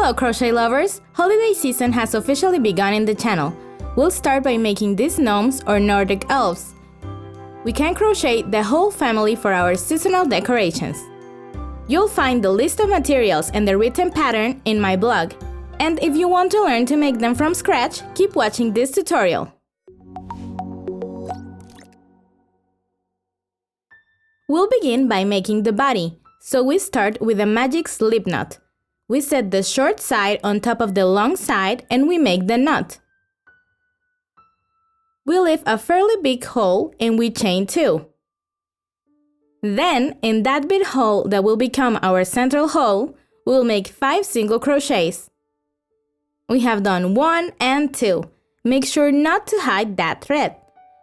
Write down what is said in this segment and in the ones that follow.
Hello crochet lovers! Holiday season has officially begun in the channel. We'll start by making these gnomes or Nordic elves. We can crochet the whole family for our seasonal decorations. You'll find the list of materials and the written pattern in my blog. And if you want to learn to make them from scratch, keep watching this tutorial. We'll begin by making the body, so we start with a magic slip knot. We set the short side on top of the long side and we make the knot. We leave a fairly big hole and we chain 2. Then, in that big hole that will become our central hole, we'll make 5 single crochets. We have done 1 and 2. Make sure not to hide that thread.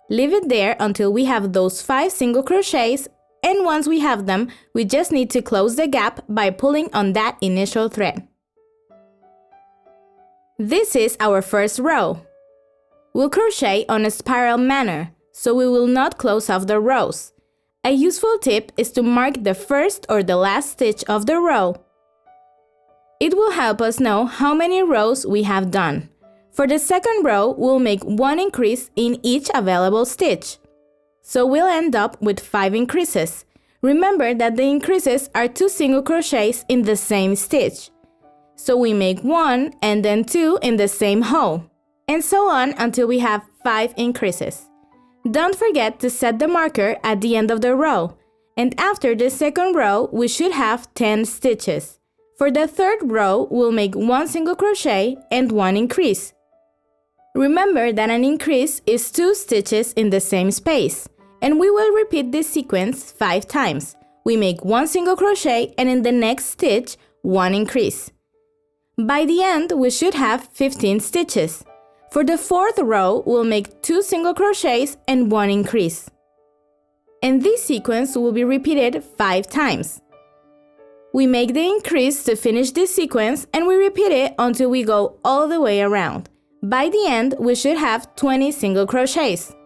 Leave it there until we have those 5 single crochets, and once we have them, we just need to close the gap by pulling on that initial thread. This is our first row. We'll crochet on a spiral manner, so we will not close off the rows. A useful tip is to mark the first or the last stitch of the row. It will help us know how many rows we have done. For the second row, we'll make 1 increase in each available stitch. So we'll end up with 5 increases. Remember that the increases are 2 single crochets in the same stitch. So we make 1 and then 2 in the same hole, and so on until we have 5 increases. Don't forget to set the marker at the end of the row, and after the second row we should have 10 stitches. For the third row, we'll make 1 single crochet and 1 increase. Remember that an increase is 2 stitches in the same space, and we will repeat this sequence 5 times. We make 1 single crochet and in the next stitch 1 increase. By the end, we should have 15 stitches. For the fourth row, we'll make 2 single crochets and 1 increase. And this sequence will be repeated 5 times. We make the increase to finish this sequence and we repeat it until we go all the way around. By the end, we should have 20 single crochets.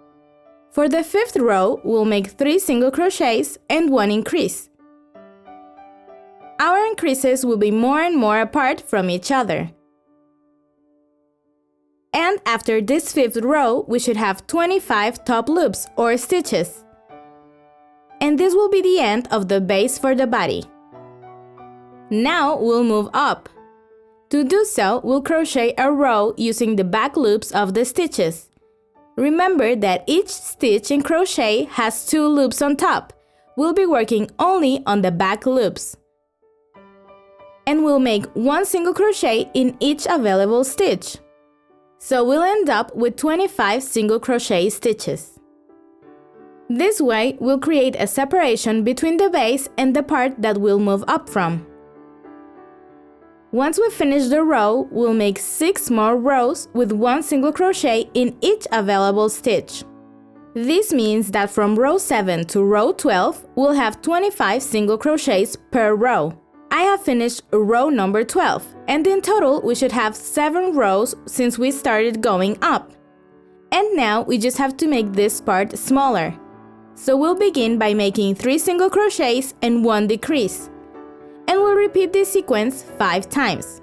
For the fifth row, we'll make 3 single crochets and 1 increase. Our increases will be more and more apart from each other. And after this fifth row, we should have 25 top loops or stitches. And this will be the end of the base for the body. Now we'll move up. To do so, we'll crochet a row using the back loops of the stitches. Remember that each stitch in crochet has 2 loops on top. We'll be working only on the back loops. And we'll make 1 single crochet in each available stitch. So we'll end up with 25 single crochet stitches. This way, we'll create a separation between the base and the part that we'll move up from. Once we finish the row, we'll make 6 more rows with 1 single crochet in each available stitch. This means that from row 7 to row 12, we'll have 25 single crochets per row. I have finished row number 12, and in total we should have 7 rows since we started going up. And now we just have to make this part smaller. So we'll begin by making 3 single crochets and 1 decrease. And we'll repeat this sequence 5 times.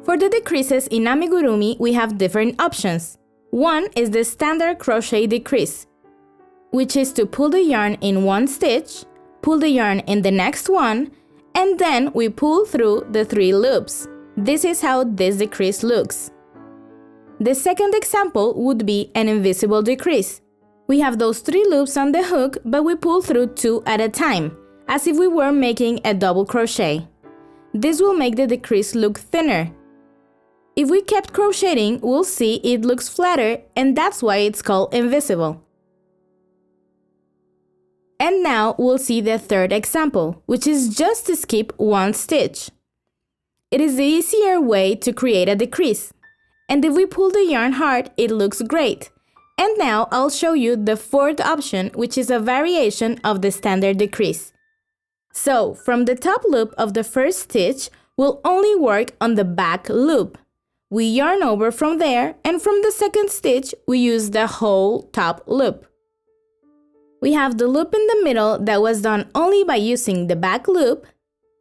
For the decreases in amigurumi, we have different options. One is the standard crochet decrease, which is to pull the yarn in 1 stitch, pull the yarn in the next one, and then we pull through the 3 loops. This is how this decrease looks. The second example would be an invisible decrease. We have those 3 loops on the hook, but we pull through 2 at a time, as if we were making a double crochet. This will make the decrease look thinner. If we kept crocheting, we'll see it looks flatter, and that's why it's called invisible. And now we'll see the third example, which is just to skip 1 stitch. It is the easier way to create a decrease. And if we pull the yarn hard, it looks great. And now I'll show you the fourth option, which is a variation of the standard decrease. So, from the top loop of the first stitch, we'll only work on the back loop. We yarn over from there, and from the second stitch, we use the whole top loop. We have the loop in the middle that was done only by using the back loop,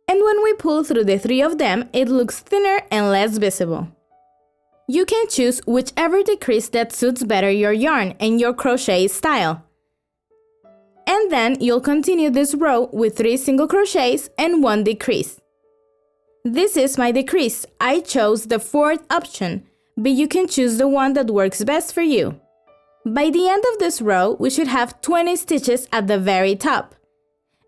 And when we pull through the 3 of them, it looks thinner and less visible. You can choose whichever decrease that suits better your yarn and your crochet style. And then you'll continue this row with 3 single crochets and 1 decrease. This is my decrease. I chose the 4th option, but you can choose the one that works best for you. By the end of this row, we should have 20 stitches at the very top.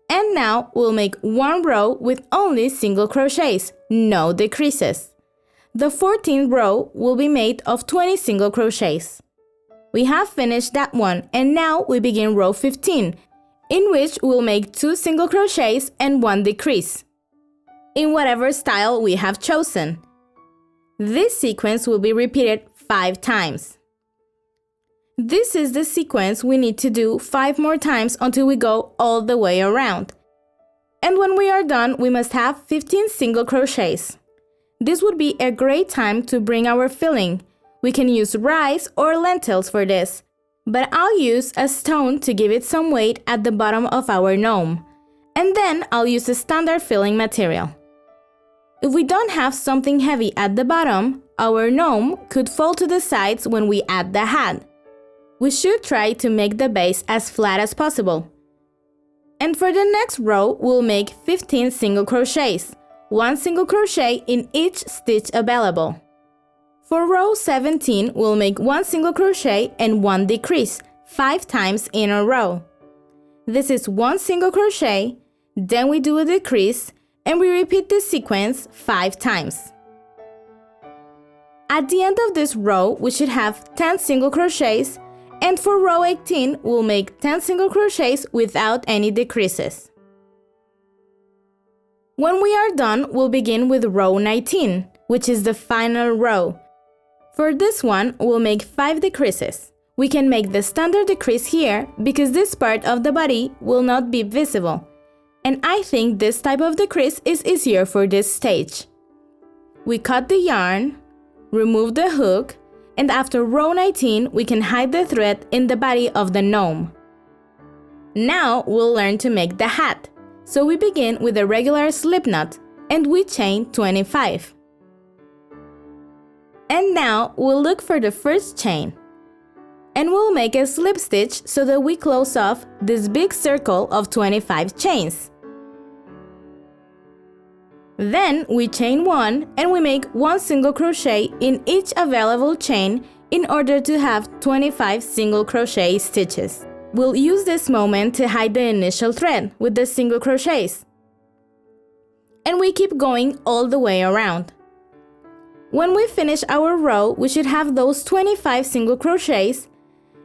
And now we'll make 1 row with only single crochets, no decreases. The 14th row will be made of 20 single crochets. We have finished that one, and now we begin row 15, in which we'll make 2 single crochets and 1 decrease, in whatever style we have chosen. This sequence will be repeated 5 times. This is the sequence we need to do 5 more times until we go all the way around. And when we are done, we must have 15 single crochets. This would be a great time to bring our filling. We can use rice or lentils for this, but I'll use a stone to give it some weight at the bottom of our gnome. And then I'll use a standard filling material. If we don't have something heavy at the bottom, our gnome could fall to the sides when we add the hat. We should try to make the base as flat as possible. And for the next row, we'll make 15 single crochets, 1 single crochet in each stitch available. For row 17, we'll make 1 single crochet and 1 decrease, 5 times in a row. This is 1 single crochet, then we do a decrease, and we repeat this sequence 5 times. At the end of this row, we should have 10 single crochets, and for row 18, we'll make 10 single crochets without any decreases. When we are done, we'll begin with row 19, which is the final row. For this one, we'll make 5 decreases. We can make the standard decrease here because this part of the body will not be visible. And I think this type of decrease is easier for this stage. We cut the yarn, remove the hook, and after row 19, we can hide the thread in the body of the gnome. Now we'll learn to make the hat. So we begin with a regular slipknot, and we chain 25. And now we'll look for the first chain. And we'll make a slip stitch so that we close off this big circle of 25 chains. Then we chain 1 and we make 1 single crochet in each available chain in order to have 25 single crochet stitches. We'll use this moment to hide the initial thread with the single crochets. And we keep going all the way around. When we finish our row, we should have those 25 single crochets.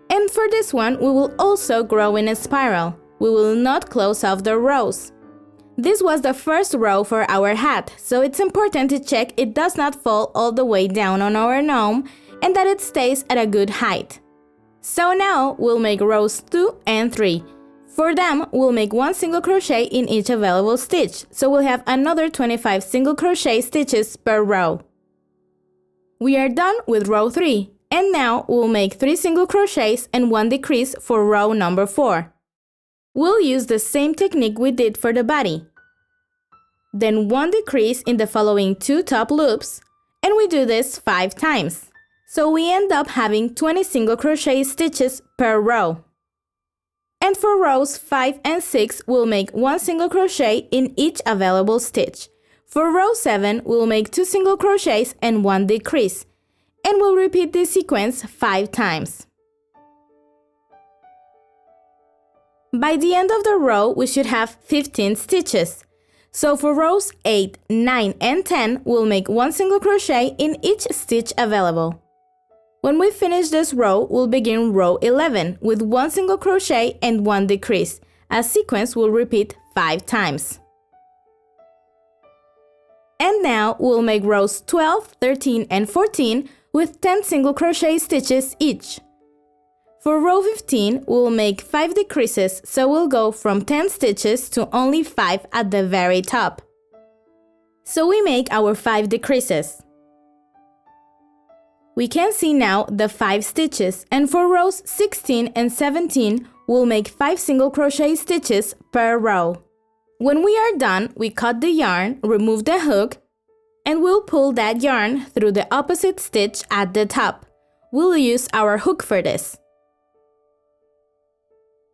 And for this one, we will also grow in a spiral. We will not close off the rows. This was the first row for our hat, so it's important to check it does not fall all the way down on our gnome and that it stays at a good height. So now we'll make rows 2 and 3. For them, we'll make 1 single crochet in each available stitch, so we'll have another 25 single crochet stitches per row. We are done with row 3, and now we'll make 3 single crochets and 1 decrease for row number 4. We'll use the same technique we did for the body. Then 1 decrease in the following 2 top loops, and we do this 5 times. So we end up having 20 single crochet stitches per row. And for rows 5 and 6, we'll make 1 single crochet in each available stitch. For row 7, we'll make 2 single crochets and 1 decrease. And we'll repeat this sequence 5 times. By the end of the row, we should have 15 stitches. So for rows 8, 9, and 10, we'll make 1 single crochet in each stitch available. When we finish this row, we'll begin row 11 with 1 single crochet and 1 decrease. A sequence will repeat 5 times. And now we'll make rows 12, 13, and 14 with 10 single crochet stitches each. For row 15, we'll make 5 decreases, so we'll go from 10 stitches to only 5 at the very top. So we make our 5 decreases. We can see now the 5 stitches, and for rows 16 and 17, we'll make 5 single crochet stitches per row. When we are done, we cut the yarn, remove the hook, and we'll pull that yarn through the opposite stitch at the top. We'll use our hook for this.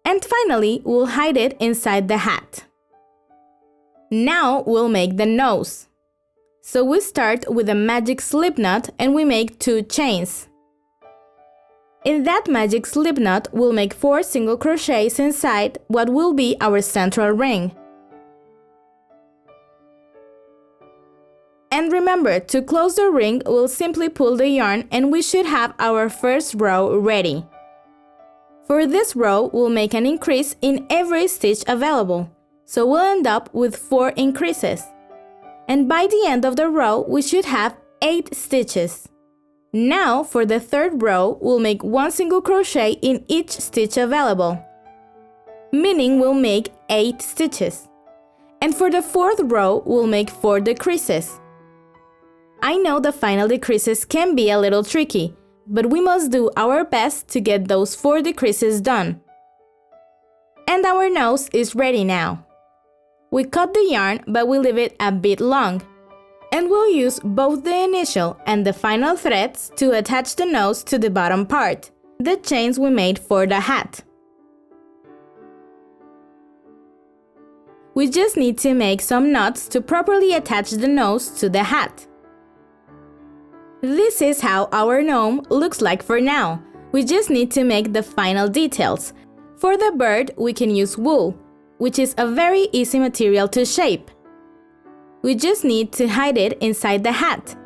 And finally, we'll hide it inside the hat. Now we'll make the nose. So we start with a magic slip knot and we make 2 chains. In that magic slip knot, we'll make 4 single crochets inside what will be our central ring. And remember, to close the ring, we'll simply pull the yarn and we should have our first row ready. For this row, we'll make an increase in every stitch available, so we'll end up with 4 increases. And by the end of the row, we should have 8 stitches. Now, for the third row, we'll make 1 single crochet in each stitch available, meaning we'll make 8 stitches. And for the fourth row, we'll make 4 decreases. I know the final decreases can be a little tricky, but we must do our best to get those 4 decreases done. And our nose is ready now. We cut the yarn, but we leave it a bit long. And we'll use both the initial and the final threads to attach the nose to the bottom part, the chains we made for the hat. We just need to make some knots to properly attach the nose to the hat. This is how our gnome looks like for now. We just need to make the final details. For the bird, we can use wool, which is a very easy material to shape. We just need to hide it inside the hat.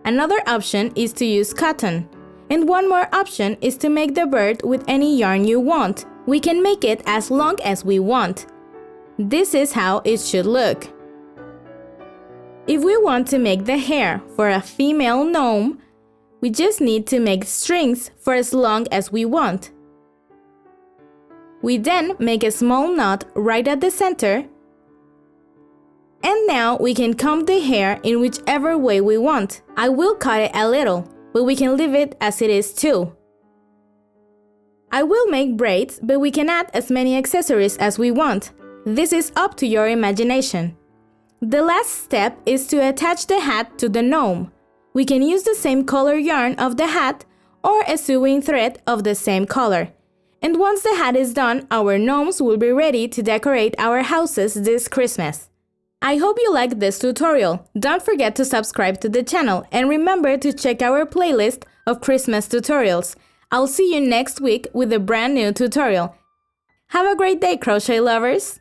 Another option is to use cotton. And one more option is to make the bird with any yarn you want. We can make it as long as we want. This is how it should look. If we want to make the hair for a female gnome, we just need to make strings for as long as we want. We then make a small knot right at the center. And now we can comb the hair in whichever way we want. I will cut it a little, but we can leave it as it is too. I will make braids, but we can add as many accessories as we want. This is up to your imagination. The last step is to attach the hat to the gnome. We can use the same color yarn of the hat or a sewing thread of the same color. And once the hat is done, our gnomes will be ready to decorate our houses this Christmas. I hope you liked this tutorial. Don't forget to subscribe to the channel and remember to check our playlist of Christmas tutorials. I'll see you next week with a brand new tutorial. Have a great day, crochet lovers!